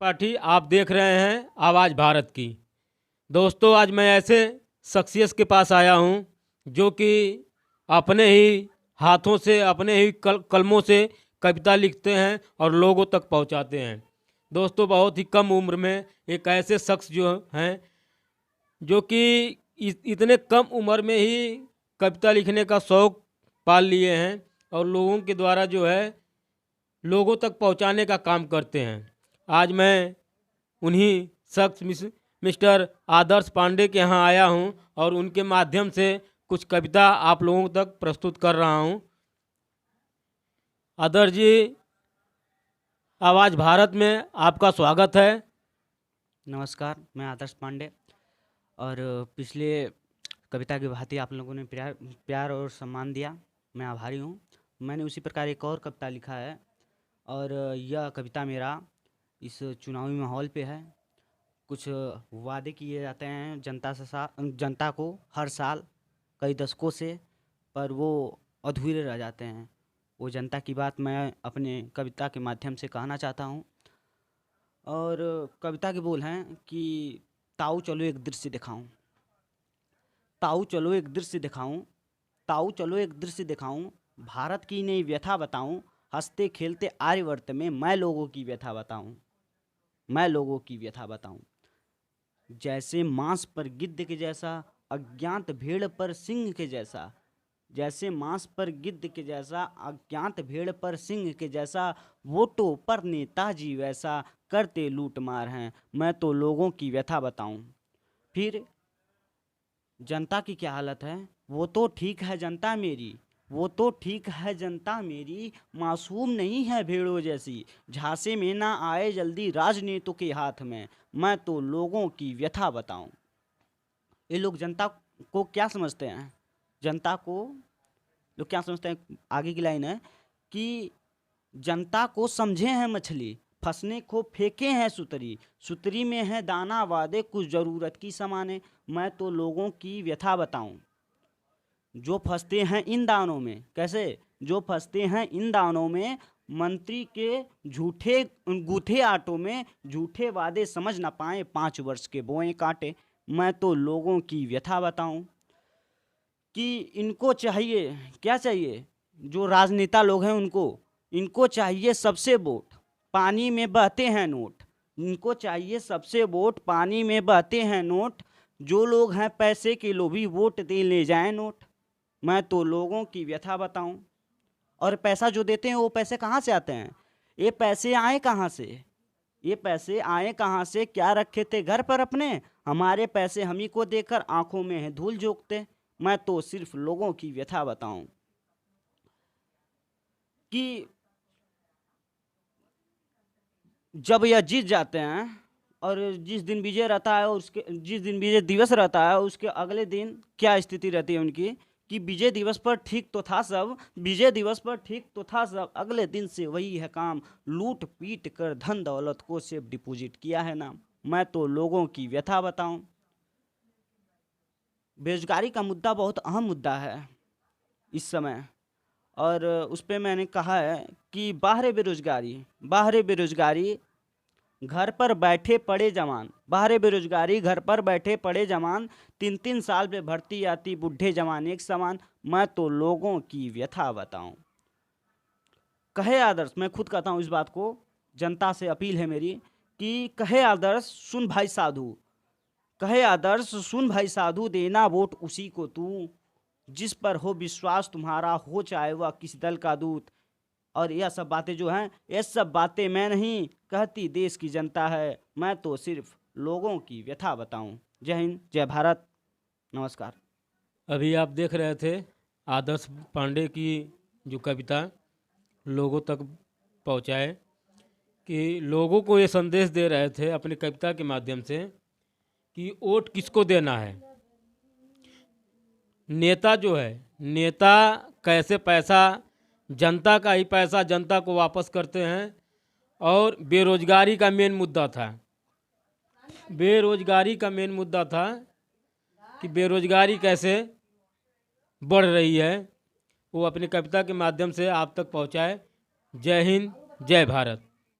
त्रिपाठी, आप देख रहे हैं आवाज़ भारत की। दोस्तों, आज मैं ऐसे शख्सियत के पास आया हूं जो कि अपने ही हाथों से, अपने ही कलमों से कविता लिखते हैं और लोगों तक पहुंचाते हैं। दोस्तों, बहुत ही कम उम्र में एक ऐसे शख्स जो हैं जो कि इतने कम उम्र में ही कविता लिखने का शौक़ पाल लिए हैं और लोगों के द्वारा जो है लोगों तक पहुंचाने का काम करते हैं। आज मैं उन्हीं शख्स मिस्टर आदर्श पांडे के यहाँ आया हूं और उनके माध्यम से कुछ कविता आप लोगों तक प्रस्तुत कर रहा हूं। आदर्श जी, आवाज़ भारत में आपका स्वागत है। नमस्कार, मैं आदर्श पांडे। और पिछले कविता की भांति आप लोगों ने प्यार और सम्मान दिया, मैं आभारी हूँ। मैंने उसी प्रकार एक और कविता लिखा है और यह कविता मेरा इस चुनावी माहौल पे है। कुछ वादे किए जाते हैं जनता को हर साल कई दशकों से, पर वो अधूरे रह जाते हैं। वो जनता की बात मैं अपने कविता के माध्यम से कहना चाहता हूँ। और कविता के बोल हैं कि ताऊ चलो एक दृश्य दिखाऊं, ताऊ चलो एक दृश्य दिखाऊं, ताऊ चलो एक दृश्य दिखाऊं, भारत की नई व्यथा बताऊं, हंसते खेलते आर्यवर्त में मैं लोगों की व्यथा बताऊं, मैं लोगों की व्यथा बताऊं। जैसे मांस पर गिद्ध के जैसा, अज्ञात भेड़ पर सिंह के जैसा, जैसे मांस पर गिद्ध के जैसा, अज्ञात भेड़ पर सिंह के जैसा, वोटों पर नेताजी वैसा, करते लूट मार हैं, मैं तो लोगों की व्यथा बताऊं। फिर जनता की क्या हालत है, वो तो ठीक है जनता मेरी, वो तो ठीक है जनता मेरी, मासूम नहीं है भेड़ों जैसी, झांसे में ना आए जल्दी राजनीतियों के हाथ में, मैं तो लोगों की व्यथा बताऊं। ये लोग जनता को क्या समझते हैं, जनता को लोग क्या समझते हैं, आगे की लाइन है कि जनता को समझे हैं मछली, फंसने को फेंके हैं सुतरी, सुतरी में है दाना वादे कुछ ज़रूरत की समाने, मैं तो लोगों की व्यथा बताऊं। जो फंसते हैं इन दानों में, कैसे, जो फंसते हैं इन दानों में, मंत्री के झूठे गूथे आटों में, झूठे वादे समझ ना पाए 5 वर्ष के बोए कांटे, मैं तो लोगों की व्यथा बताऊं। कि इनको चाहिए, क्या चाहिए, जो राजनेता लोग हैं इनको चाहिए सबसे वोट, पानी में बहते हैं नोट, इनको चाहिए सबसे वोट, पानी में बहते हैं नोट, जो लोग हैं पैसे के लोभी वोट दे ले जाएं नोट, मैं तो लोगों की व्यथा बताऊं। और पैसा जो देते हैं वो पैसे कहाँ से आते हैं, ये पैसे आए कहाँ से, ये पैसे आए कहाँ से, क्या रखे थे घर पर अपने, हमारे पैसे हम ही को देकर आंखों में है धूल झोंकते, मैं तो सिर्फ लोगों की व्यथा बताऊं। कि जब यह जीत जाते हैं और जिस दिन विजय रहता है और उसके जिस दिन विजय दिवस रहता है उसके अगले दिन क्या स्थिति रहती है उनकी, कि विजय दिवस पर ठीक तो था सब, विजय दिवस पर ठीक तो था सब, अगले दिन से वही है काम, लूट पीट कर धन दौलत को सेफ डिपॉजिट किया है नाम, मैं तो लोगों की व्यथा बताऊं। बेरोजगारी का मुद्दा बहुत अहम मुद्दा है इस समय, और उस पर मैंने कहा है कि बाहरे बेरोजगारी घर पर बैठे पड़े जवान, बाहरे बेरोजगारी घर पर बैठे पड़े जवान, 3-3 साल पे भर्ती आती बुढ़े जवान एक समान, मैं तो लोगों की व्यथा बताऊं। कहे आदर्श, मैं खुद कहता हूं इस बात को, जनता से अपील है मेरी कि कहे आदर्श सुन भाई साधु, कहे आदर्श सुन भाई साधु, देना वोट उसी को तू जिस पर हो विश्वास तुम्हारा, हो चाहे वह किस दल का दूत। और यह सब बातें जो हैं, ये सब बातें मैं नहीं कहती, देश की जनता है, मैं तो सिर्फ लोगों की व्यथा बताऊं। जय हिंद, जय भारत, नमस्कार। अभी आप देख रहे थे आदर्श पांडे की जो कविता लोगों तक पहुंचाए, कि लोगों को ये संदेश दे रहे थे अपनी कविता के माध्यम से कि वोट किसको देना है। नेता जो है, नेता कैसे पैसा, जनता का ही पैसा जनता को वापस करते हैं। और बेरोजगारी का मेन मुद्दा था, बेरोजगारी का मेन मुद्दा था कि बेरोजगारी कैसे बढ़ रही है, वो अपनी कविता के माध्यम से आप तक पहुंचाए। जय हिंद, जय भारत।